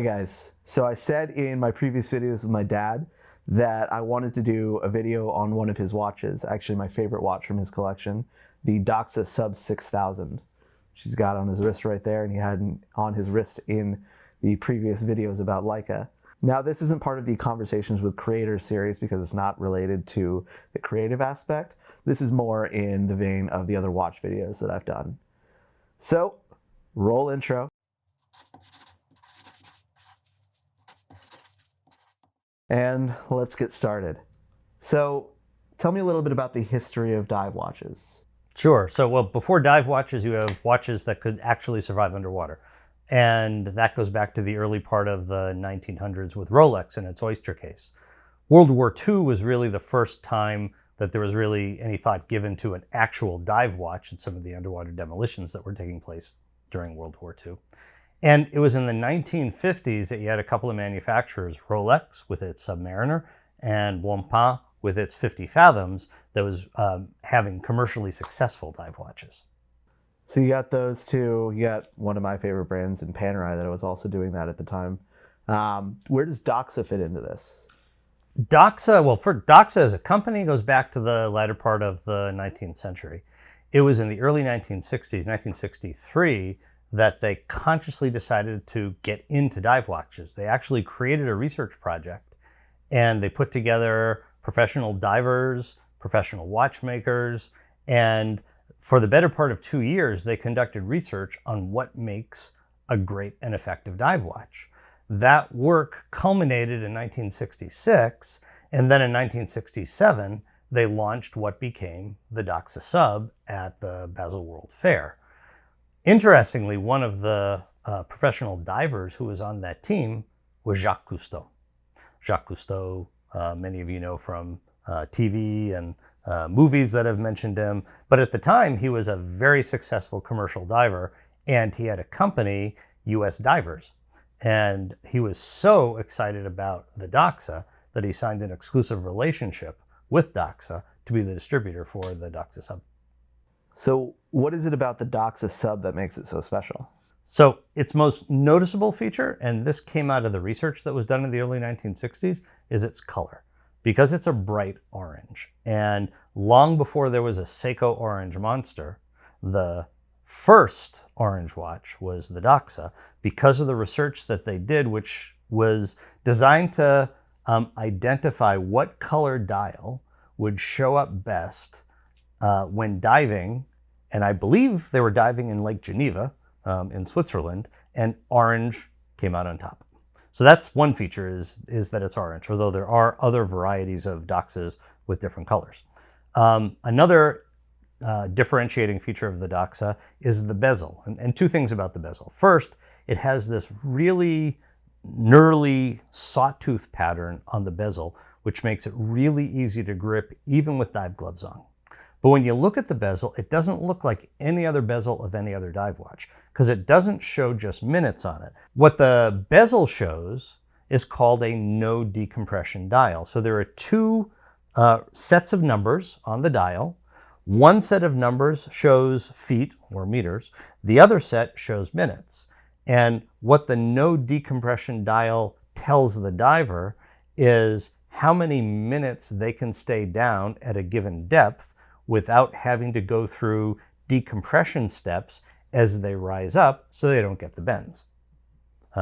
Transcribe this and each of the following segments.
guys, so I said in my previous videos with my dad that I wanted to do a video on one of his watches, actually my favorite watch from his collection, the Doxa Sub 6000. She's got on his wrist right there, and he had on his wrist in the previous videos about Leica. Now, this isn't part of the Conversations with Creators series because it's not related to the creative aspect. This is more in the vein of the other watch videos that I've done. So, roll intro. And let's get started. So, tell me a little bit about the history of dive watches. Sure. So, well, before dive watches, you have watches that could actually survive underwater. And that goes back to the early part of the 1900s with Rolex and its oyster case. World War II was really the first time that there was really any thought given to an actual dive watch and some of the underwater demolitions that were taking place during World War II. And it was in the 1950s that you had a couple of manufacturers, Rolex with its Submariner and Blancpain with its 50 Fathoms, that was having commercially successful dive watches. So you got those two. You got one of my favorite brands in Panerai that was also doing that at the time. Where does Doxa fit into this? Doxa, well, for Doxa as a company goes back to the latter part of the 19th century. It was in the early 1960s, 1963, that they consciously decided to get into dive watches. They actually created a research project, and they put together professional divers, professional watchmakers, and for the better part of 2 years, they conducted research on what makes a great and effective dive watch. That work culminated in 1966, and then in 1967, they launched what became the Doxa Sub at the Basel World Fair. Interestingly, one of the professional divers who was on that team was Jacques Cousteau. Jacques Cousteau, many of you know from TV and movies that have mentioned him, but at the time he was a very successful commercial diver, and he had a company, US Divers, and he was so excited about the Doxa that he signed an exclusive relationship with Doxa to be the distributor for the Doxa Sub. So what is it about the Doxa Sub that makes it so special? So its most noticeable feature, and this came out of the research that was done in the early 1960s, is its color. Because it's a bright orange. And long before there was a Seiko orange monster, the first orange watch was the Doxa, because of the research that they did, which was designed to identify what color dial would show up best when diving. And I believe they were diving in Lake Geneva in Switzerland, and orange came out on top. So that's one feature, is that it's orange, although there are other varieties of Doxas with different colors. Another differentiating feature of the Doxa is the bezel, and two things about the bezel. First, it has this really knurly sawtooth pattern on the bezel, which makes it really easy to grip even with dive gloves on. But when you look at the bezel, it doesn't look like any other bezel of any other dive watch, because it doesn't show just minutes on it. What the bezel shows is called a no decompression dial. So there are two sets of numbers on the dial. One set of numbers shows feet or meters. The other set shows minutes. And what the no decompression dial tells the diver is how many minutes they can stay down at a given depth without having to go through decompression steps as they rise up, so they don't get the bends,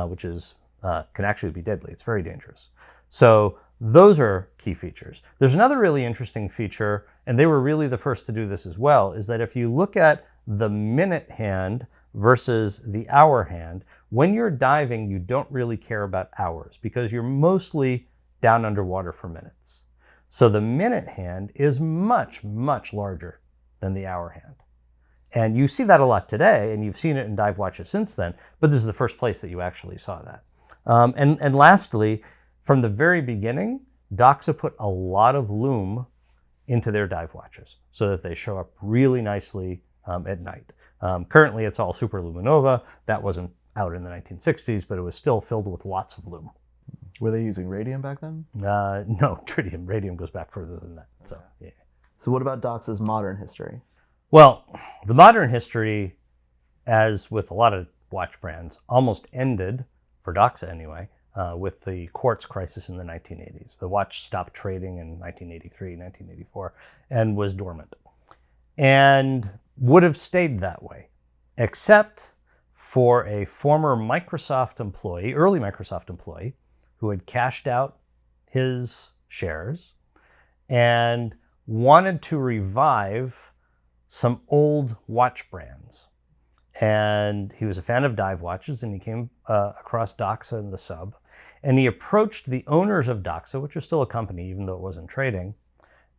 which can actually be deadly. It's very dangerous. So those are key features. There's another really interesting feature, and they were really the first to do this as well, is that if you look at the minute hand versus the hour hand, when you're diving, you don't really care about hours because you're mostly down underwater for minutes. So the minute hand is much, much larger than the hour hand. And you see that a lot today, and you've seen it in dive watches since then, but this is the first place that you actually saw that. And lastly, from the very beginning, Doxa put a lot of lume into their dive watches so that they show up really nicely at night. Currently, it's all super luminova. That wasn't out in the 1960s, but it was still filled with lots of lume. Were they using radium back then? No, tritium. Radium goes back further than that. So, yeah. So what about Doxa's modern history? Well, the modern history, as with a lot of watch brands, almost ended for for Doxa anyway, with the quartz crisis in the 1980s. The watch stopped trading in 1983, 1984, and was dormant. And would have stayed that way, except for a former Microsoft employee, early Microsoft employee, who had cashed out his shares and wanted to revive some old watch brands. And he was a fan of dive watches, and he came across Doxa and the Sub. And he approached the owners of Doxa, which was still a company, even though it wasn't trading,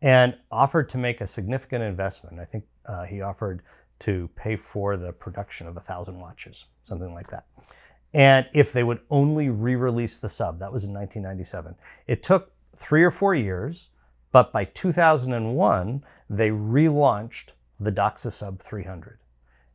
and offered to make a significant investment. I think he offered to pay for the production of 1,000 watches, something like that. And if they would only re-release the Sub, that was in 1997. It took 3 or 4 years, but by 2001, they relaunched the Doxa Sub 300.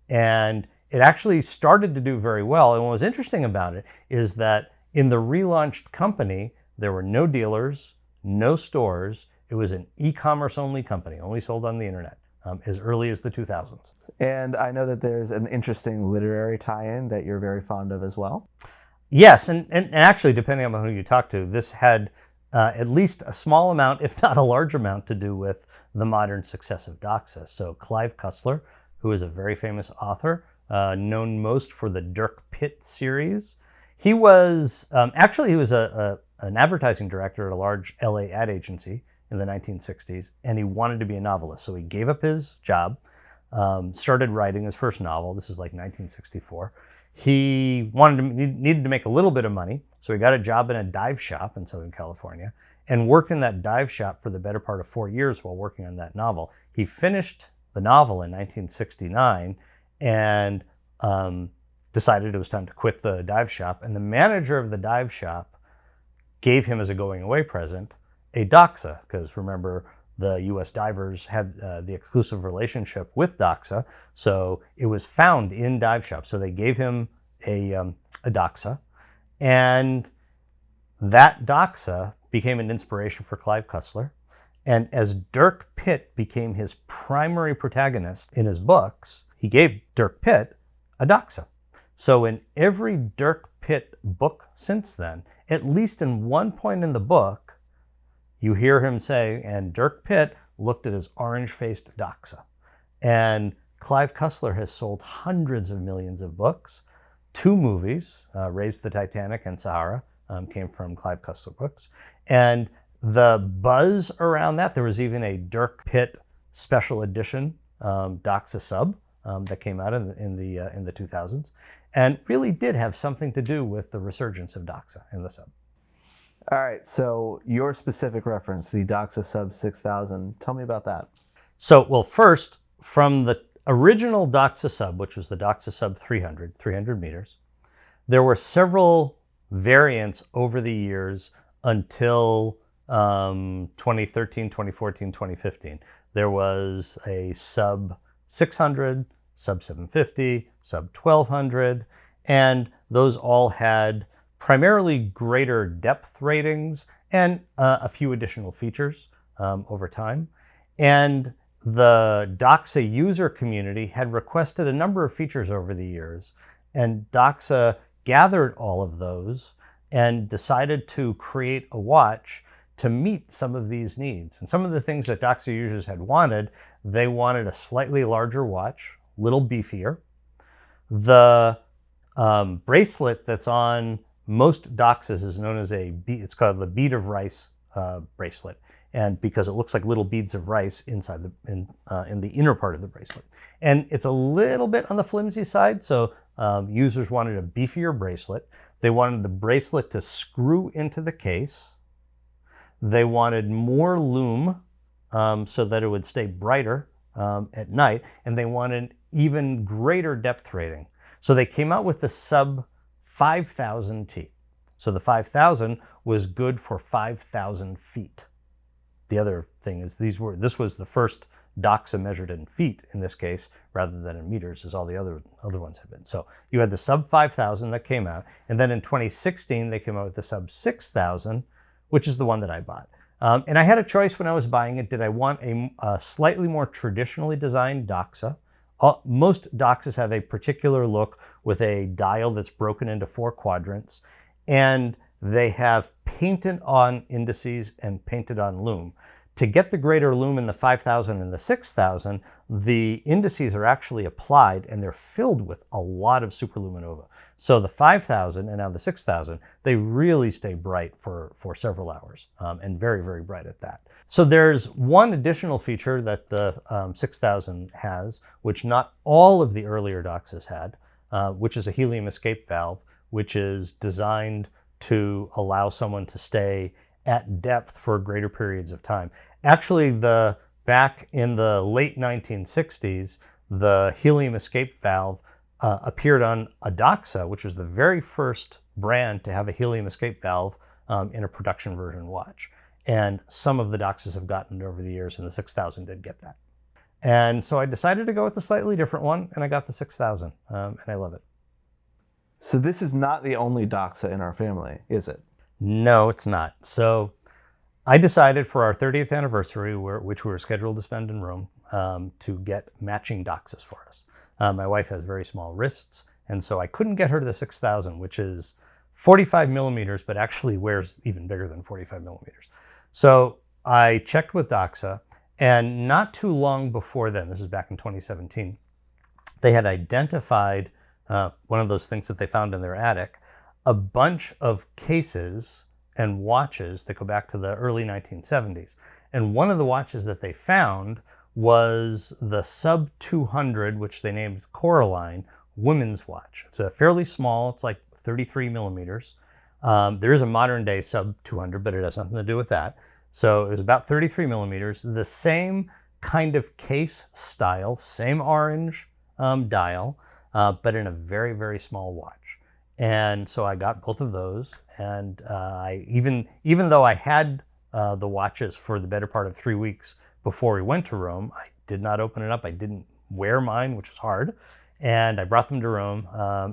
And it actually started to do very well. And what was interesting about it is that in the relaunched company, there were no dealers, no stores. It was an e-commerce only company, only sold on the internet, as early as the 2000s. And I know that there's an interesting literary tie-in that you're very fond of as well. Yes, and actually, depending on who you talk to, this had at least a small amount, if not a large amount, to do with the modern success of Doxa. So Clive Cussler, who is a very famous author, known most for the Dirk Pitt series. He was, actually he was an advertising director at a large LA ad agency in the 1960s, and he wanted to be a novelist. So he gave up his job, started writing his first novel. This is like 1964. He needed to make a little bit of money, so he got a job in a dive shop in Southern California and worked in that dive shop for the better part of 4 years while working on that novel. He finished the novel in 1969 and decided it was time to quit the dive shop. And the manager of the dive shop gave him as a going away present a Doxa, because remember, the U.S. divers had the exclusive relationship with Doxa, so it was found in dive shops. So they gave him a Doxa, and that Doxa became an inspiration for Clive Cussler. And as Dirk Pitt became his primary protagonist in his books, he gave Dirk Pitt a Doxa. So in every Dirk Pitt book since then, at least in one point in the book, you hear him say, and Dirk Pitt looked at his orange-faced Doxa. And Clive Cussler has sold hundreds of millions of books. 2 movies, Raise the Titanic and Sahara, came from Clive Cussler books. And the buzz around that, there was even a Dirk Pitt special edition Doxa Sub that came out in the 2000s, and really did have something to do with the resurgence of Doxa and the Sub. All right, so your specific reference, the Doxa Sub 6000, tell me about that. So, well, first, from the original Doxa Sub, which was the Doxa Sub 300 meters, there were several variants over the years until 2013, 2014, 2015. There was a Sub 600, Sub 750, Sub 1200, and those all had primarily greater depth ratings and a few additional features over time. And the Doxa user community had requested a number of features over the years, and Doxa gathered all of those and decided to create a watch to meet some of these needs. And some of the things that Doxa users had wanted, they wanted a slightly larger watch, a little beefier. The bracelet that's on most Doxas is known as it's called the bead of rice bracelet, and because it looks like little beads of rice inside in the inner part of the bracelet. And it's a little bit on the flimsy side, so users wanted a beefier bracelet. They wanted the bracelet to screw into the case. They wanted more lume so that it would stay brighter at night, and they wanted even greater depth rating. So they came out with the Sub 5000T. So the 5000 was good for 5,000 feet. The other thing is this was the first Doxa measured in feet in this case, rather than in meters, as all the other ones have been. So you had the Sub 5000 that came out, and then in 2016 they came out with the Sub 6000, which is the one that I bought. And I had a choice when I was buying it. Did I want a slightly more traditionally designed Doxa? Most Doxas have a particular look with a dial that's broken into 4 quadrants, and they have painted on indices and painted on lume. To get the greater lume in the 5000 and the 6000, the indices are actually applied and they're filled with a lot of superluminova. So the 5000 and now the 6000, they really stay bright for several hours, and very, very bright at that. So there's one additional feature that the 6000 has, which not all of the earlier Doxas had, which is a helium escape valve, which is designed to allow someone to stay at depth for greater periods of time. Actually, back in the late 1960s, the helium escape valve appeared on a Doxa, which was the very first brand to have a helium escape valve in a production version watch. And some of the Doxas have gotten it over the years, and the 6000 did get that. And so I decided to go with a slightly different one, and I got the 6000, and I love it. So this is not the only Doxa in our family, is it? No, it's not. So I decided for our 30th anniversary, which we were scheduled to spend in Rome, to get matching Doxas for us. My wife has very small wrists, and so I couldn't get her to the 6000, which is 45 millimeters, but actually wears even bigger than 45 millimeters. So I checked with Doxa, and not too long before then, this is back in 2017, they had identified one of those things that they found in their attic, a bunch of cases and watches that go back to the early 1970s. And one of the watches that they found was the Sub 200, which they named Coraline, women's watch. It's a fairly small, it's like 33 millimeters. There is a modern day Sub 200, but it has nothing to do with that. So it was about 33 millimeters, the same kind of case style, same orange dial, but in a very, very small watch. And so I got both of those, and even though I had the watches for the better part of 3 weeks before we went to Rome, I did not open it up. I didn't wear mine, which was hard, and I brought them to Rome,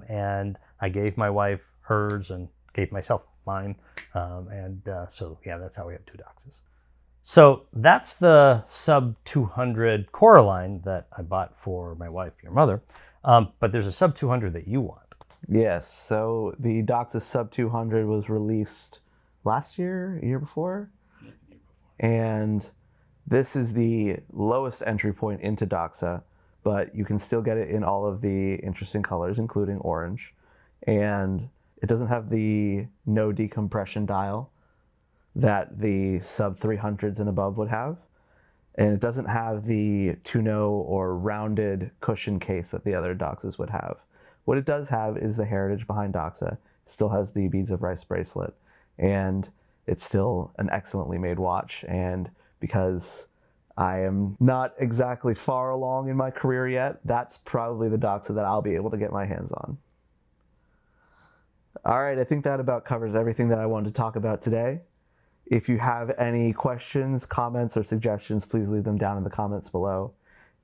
and I gave my wife hers and gave myself mine, so yeah, that's how we have two Doxas. So that's the Sub 200 Coraline that I bought for my wife, your mother, but there's a Sub 200 that you want. Yes, so the Doxa Sub 200 was released last year, a year before, and this is the lowest entry point into Doxa, but you can still get it in all of the interesting colors, including orange, and it doesn't have the no decompression dial that the Sub 300s and above would have, and it doesn't have the tonneau or rounded cushion case that the other Doxas would have. What it does have is the heritage behind Doxa. It still has the beads of rice bracelet, and it's still an excellently made watch. And because I am not exactly far along in my career yet, that's probably the Doxa that I'll be able to get my hands on. All right, I think that about covers everything that I wanted to talk about today. If you have any questions, comments, or suggestions, please leave them down in the comments below.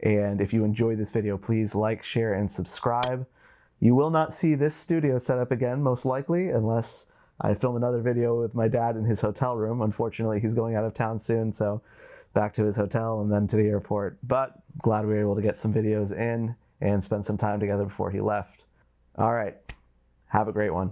And if you enjoyed this video, please like, share, and subscribe. You will not see this studio set up again, most likely, unless I film another video with my dad in his hotel room. Unfortunately, he's going out of town soon, so back to his hotel and then to the airport. But glad we were able to get some videos in and spend some time together before he left. All right, have a great one.